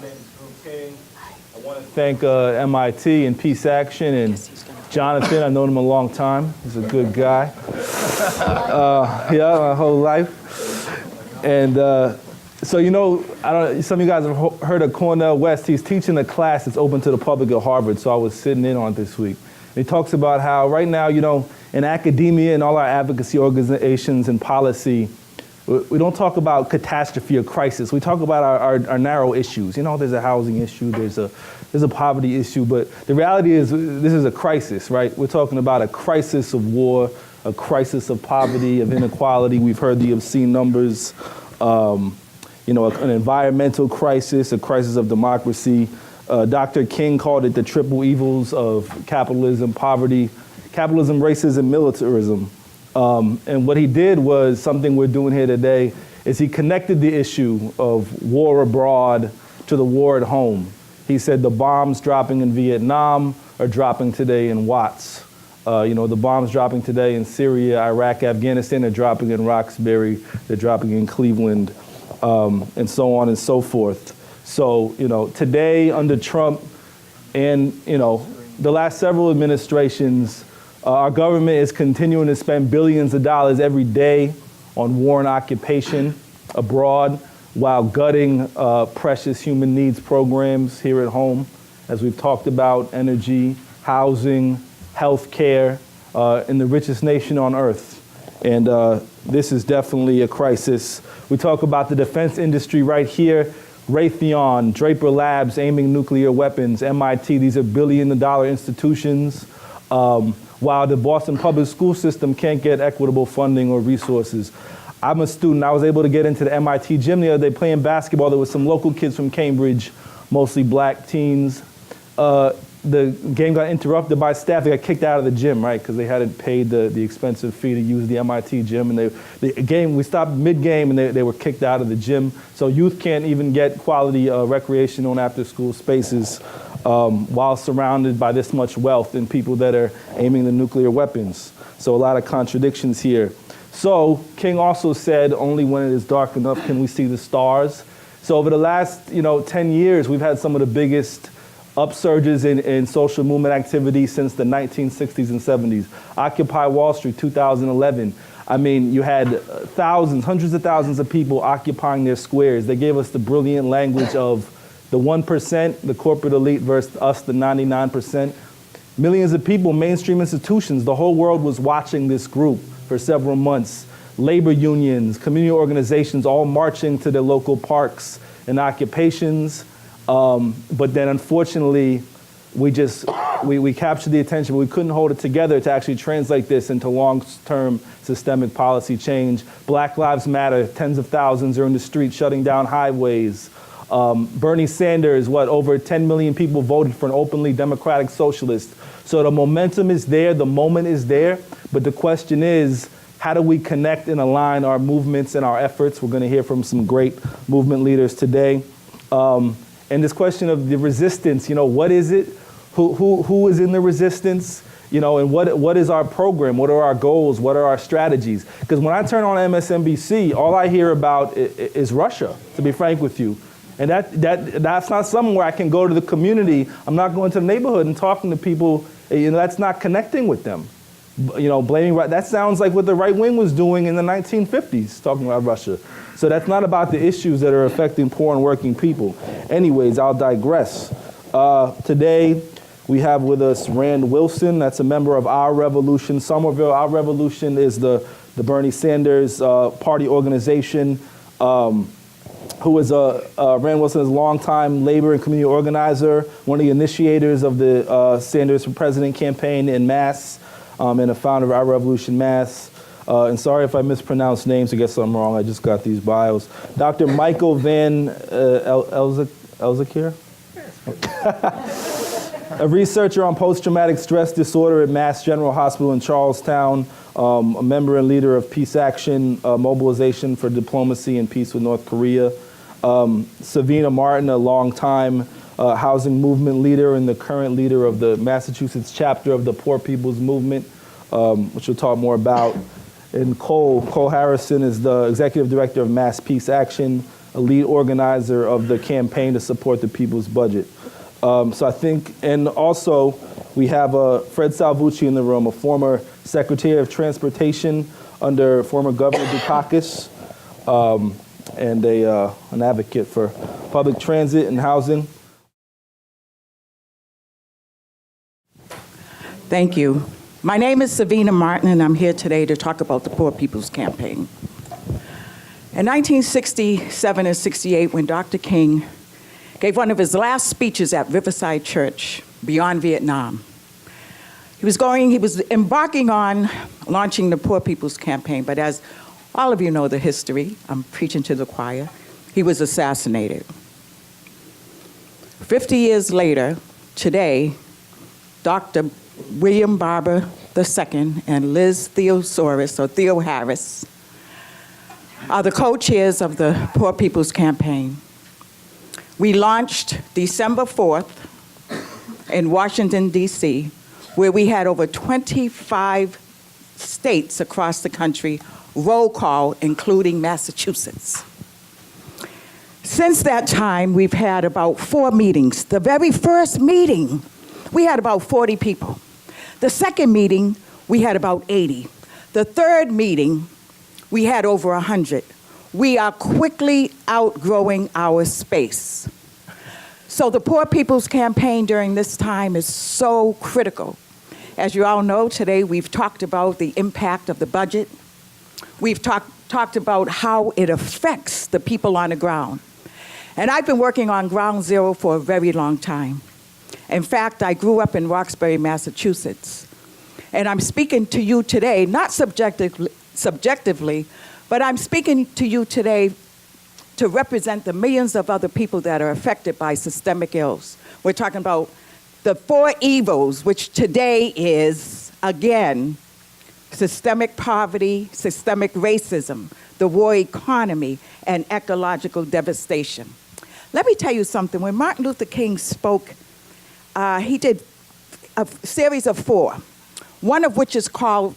I want to thank MIT and Peace Action and Jonathan. I've known him a long time. He's a good guy. Yeah, my whole life. And so, you know, some of you guys have heard of Cornel West. He's teaching a class that's open to the public at Harvard, so I was sitting in on it this week. And he talks about how right now, you know, in academia and all our advocacy organizations and policy, we don't talk about catastrophe or crisis. We talk about our narrow issues. You know, there's a housing issue, there's a poverty issue, but the reality is this is a crisis, right? We're talking about a crisis of war, a crisis of poverty, of inequality. We've heard the obscene numbers. You know, an environmental crisis, a crisis of democracy. Dr. King called it the triple evils of capitalism, poverty, racism, militarism. And what he did was something we're doing here today, is he connected the issue of war abroad to the war at home. He said the bombs dropping in Vietnam are dropping today in Watts. You know, the bombs dropping today in Syria, Iraq, Afghanistan, they're dropping in Roxbury, they're dropping in Cleveland, and so on and so forth. So, you know, today under Trump and, you know, the last several administrations, our government is continuing to spend billions of dollars every day on war and occupation abroad while gutting precious human needs programs here at home, as we've talked about, energy, housing, healthcare, in the richest nation on earth. And this is definitely a crisis. We talk about the defense industry right here. Raytheon, Draper Labs aiming nuclear weapons, MIT, these are billion-dollar institutions. While the Boston public school system can't get equitable funding or resources. I'm a student. I was able to get into the MIT gym the other day playing basketball. There was some local kids from Cambridge, mostly black teens. The game got interrupted by staff. They got kicked out of the gym, right? Because they hadn't paid the expensive fee to use the MIT gym. And we stopped mid-game and they were kicked out of the gym. So youth can't even get quality recreational and after-school spaces while surrounded by this much wealth and people that are aiming the nuclear weapons. So a lot of contradictions here. So King also said, only when it is dark enough can we see the stars. So over the last 10 years, we've had some of the biggest upsurges in social movement activity since the 1960s and 70s. Occupy Wall Street, 2011. I mean, you had thousands, hundreds of thousands of people occupying their squares. They gave us the brilliant language of the 1%, the corporate elite versus us, the 99%. Millions of people, mainstream institutions, the whole world was watching this group for several months. Labor unions, community organizations, all marching to their local parks and occupations. But then unfortunately, we captured the attention, but we couldn't hold it together to actually translate this into long-term systemic policy change. Black Lives Matter, tens of thousands are in the street shutting down highways. Bernie Sanders, over 10 million people voted for an openly democratic socialist. So the momentum is there, the moment is there, but the question is, how do we connect and align our movements and our efforts? We're gonna hear from some great movement leaders today. And this question of the resistance, what is it? Who is in the resistance? And what is our program? What are our goals? What are our strategies? Because when I turn on MSNBC, all I hear about is Russia, to be frank with you. And that's not something where I can go to the community. I'm not going to the neighborhood and talking to people. That's not connecting with them. Blaming, that sounds like what the right wing was doing in the 1950s, talking about Russia. So that's not about the issues that are affecting poor and working people. Anyways, I'll digress. Today, we have with us Rand Wilson. That's a member of Our Revolution Somerville. Our Revolution is the Bernie Sanders party organization. Who is Rand Wilson is a longtime labor and community organizer, one of the initiators of the Sanders for President campaign in Mass, and a founder of Our Revolution Mass. And sorry if I mispronounced names, I guess I'm wrong. I just got these bios. Dr. Michael Van Elzekir? A researcher on post-traumatic stress disorder at Mass General Hospital in Charlestown, a member and leader of Peace Action, Mobilization for Diplomacy and Peace with North Korea. Savina Martin, a longtime housing movement leader and the current leader of the Massachusetts chapter of the Poor People's Movement, which we'll talk more about. And Cole Harrison is the executive director of Mass Peace Action, a lead organizer of the campaign to support the people's budget. So I think, and also we have Fred Salvucci in the room, a former Secretary of Transportation under former Governor Dukakis, and an advocate for public transit and housing. Thank you. My name is Savina Martin, and I'm here today to talk about the Poor People's Campaign. In 1967 and 68, when Dr. King gave one of his last speeches at Riverside Church beyond Vietnam, he was embarking on launching the Poor People's Campaign, but as all of you know the history, I'm preaching to the choir, he was assassinated. 50 years later, today, Dr. William Barber II and Liz Theosaurus, or Theo Harris, are the co-chairs of the Poor People's Campaign. We launched December 4th in Washington, D.C., where we had over 25 states across the country roll call, including Massachusetts. Since that time, we've had about 4 meetings. The very first meeting, we had about 40 people. The second meeting, we had about 80. The third meeting, we had over 100. We are quickly outgrowing our space. So the Poor People's Campaign during this time is so critical. As you all know, today we've talked about the impact of the budget. We've talked about how it affects the people on the ground. And I've been working on Ground Zero for a very long time. In fact, I grew up in Roxbury, Massachusetts. And I'm speaking to you today, not subjectively, but I'm speaking to you today to represent the millions of other people that are affected by systemic ills. We're talking about the 4 evils, which today is, again, systemic poverty, systemic racism, the war economy, and ecological devastation. Let me tell you something. When Martin Luther King spoke, he did a series of 4, one of which is called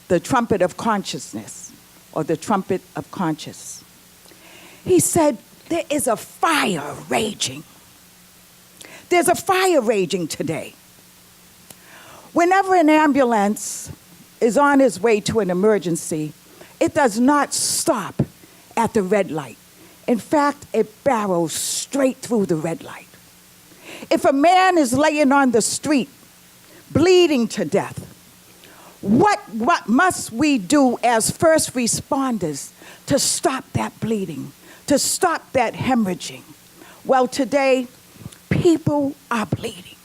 the Trumpet of Consciousness, or the Trumpet of Conscience. He said, there is a fire raging. There's a fire raging today. Whenever an ambulance is on its way to an emergency, it does not stop at the red light. In fact, it barrels straight through the red light. If a man is laying on the street, bleeding to death, what must we do as first responders to stop that bleeding, to stop that hemorrhaging? Well, today, people are bleeding.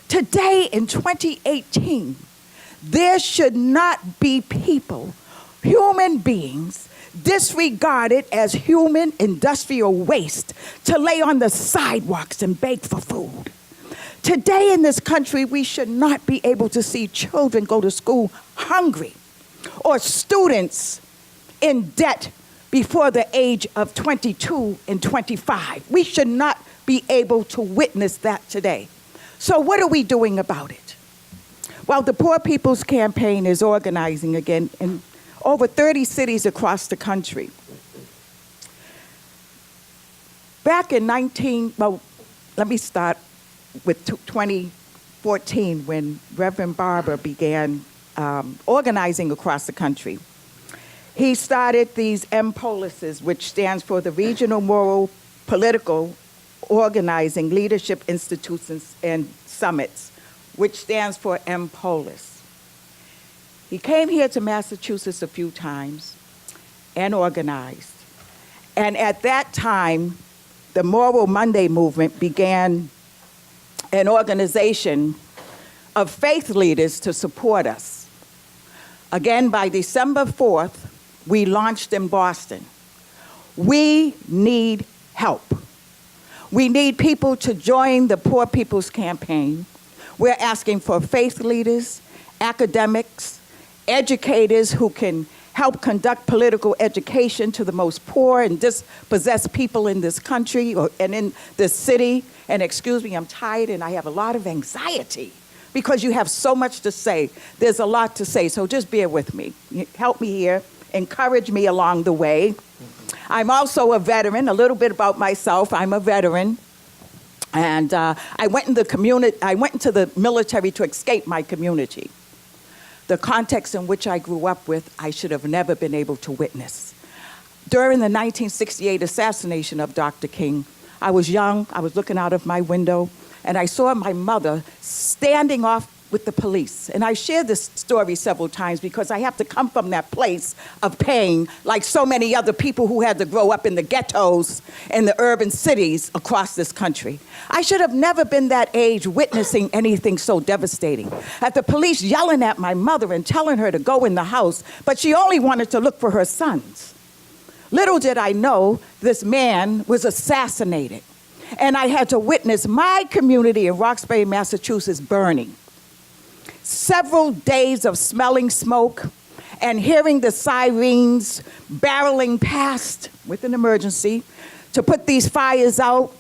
Today, in 2018, there should not be people, human beings, disregarded as human industrial waste to lay on the sidewalks and beg for food. Today in this country, we should not be able to see children go to school hungry or students in debt before the age of 22 and 25. We should not be able to witness that today. So what are we doing about it? Well, the Poor People's Campaign is organizing again in over 30 cities across the country. Back in let me start with 2014 when Reverend Barber began organizing across the country. He started these MPOLISes, which stands for the Regional Moral Political Organizing Leadership Institutions and Summits, which stands for MPOLIS. He came here to Massachusetts a few times and organized. And at that time, the Moral Monday movement began an organization of faith leaders to support us. Again, by December 4th, we launched in Boston. We need help. We need people to join the Poor People's Campaign. We're asking for faith leaders, academics, educators who can help conduct political education to the most poor and dispossessed people in this country and in this city. And excuse me, I'm tired and I have a lot of anxiety because you have so much to say. There's a lot to say, so just bear with me. Help me here, encourage me along the way. I'm also a veteran. A little bit about myself. I'm a veteran. And I went into the military to escape my community. The context in which I grew up with, I should have never been able to witness. During the 1968 assassination of Dr. King, I was young, I was looking out of my window, and I saw my mother standing off with the police. And I shared this story several times because I have to come from that place of pain, like so many other people who had to grow up in the ghettos and the urban cities across this country. I should have never been that age witnessing anything so devastating. At the police yelling at my mother and telling her to go in the house, but she only wanted to look for her sons. Little did I know this man was assassinated. And I had to witness my community in Roxbury, Massachusetts burning. Several days of smelling smoke and hearing the sirens barreling past with an emergency to put these fires out,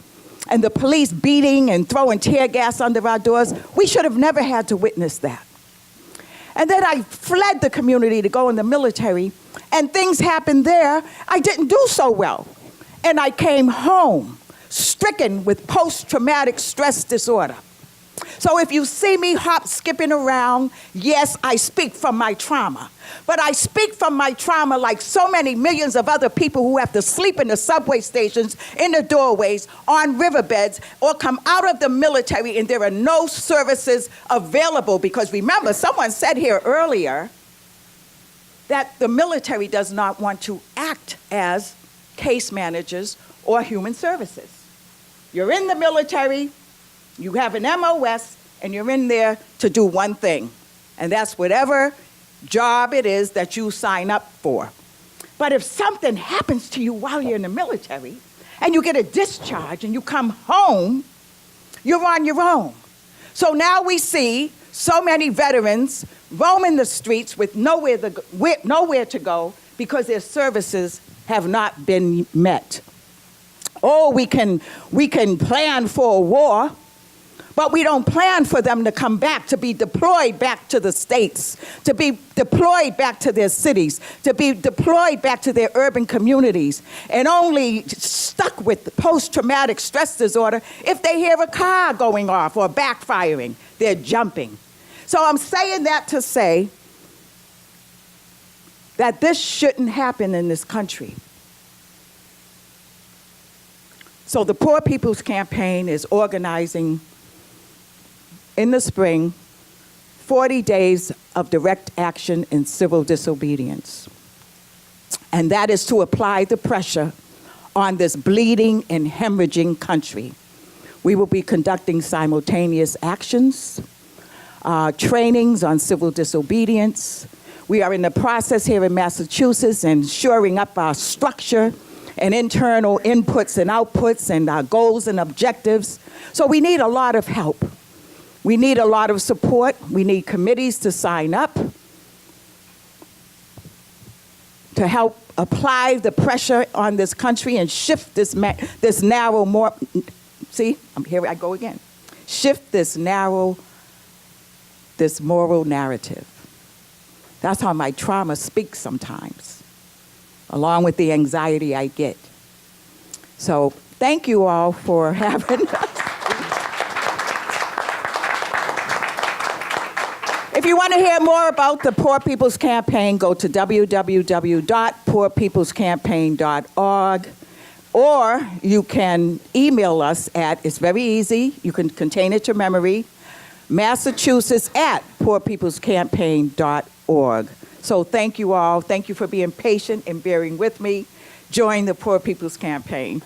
and the police beating and throwing tear gas under our doors. We should have never had to witness that. And then I fled the community to go in the military, and things happened there. I didn't do so well. And I came home stricken with post-traumatic stress disorder. So if you see me skipping around, yes, I speak from my trauma. But I speak from my trauma like so many millions of other people who have to sleep in the subway stations, in the doorways, on riverbeds, or come out of the military and there are no services available. Because remember, someone said here earlier that the military does not want to act as case managers or human services. You're in the military, you have an MOS, and you're in there to do one thing, and that's whatever job it is that you sign up for. But if something happens to you while you're in the military, and you get a discharge and you come home, you're on your own. So now we see so many veterans roaming the streets with nowhere to go because their services have not been met. Oh, we can plan for a war, but we don't plan for them to come back, to be deployed back to the states, to be deployed back to their cities, to be deployed back to their urban communities, and only stuck with post-traumatic stress disorder if they hear a car going off or backfiring. They're jumping. So I'm saying that to say that this shouldn't happen in this country. So the Poor People's Campaign is organizing in the spring 40 days of direct action in civil disobedience. And that is to apply the pressure on this bleeding and hemorrhaging country. We will be conducting simultaneous actions, trainings on civil disobedience. We are in the process here in Massachusetts and shoring up our structure and internal inputs and outputs and our goals and objectives. So we need a lot of help. We need a lot of support. We need committees to sign up to help apply the pressure on this country and shift this narrow, here I go again. Shift this moral narrative. That's how my trauma speaks sometimes, along with the anxiety I get. So thank you all for having us. If you want to hear more about the Poor People's Campaign, go to www.poorpeoplescampaign.org, or you can email us at, it's very easy, you can contain it to memory, Massachusetts@poorpeoplescampaign.org. So thank you all. Thank you for being patient and bearing with me. Join the Poor People's Campaign.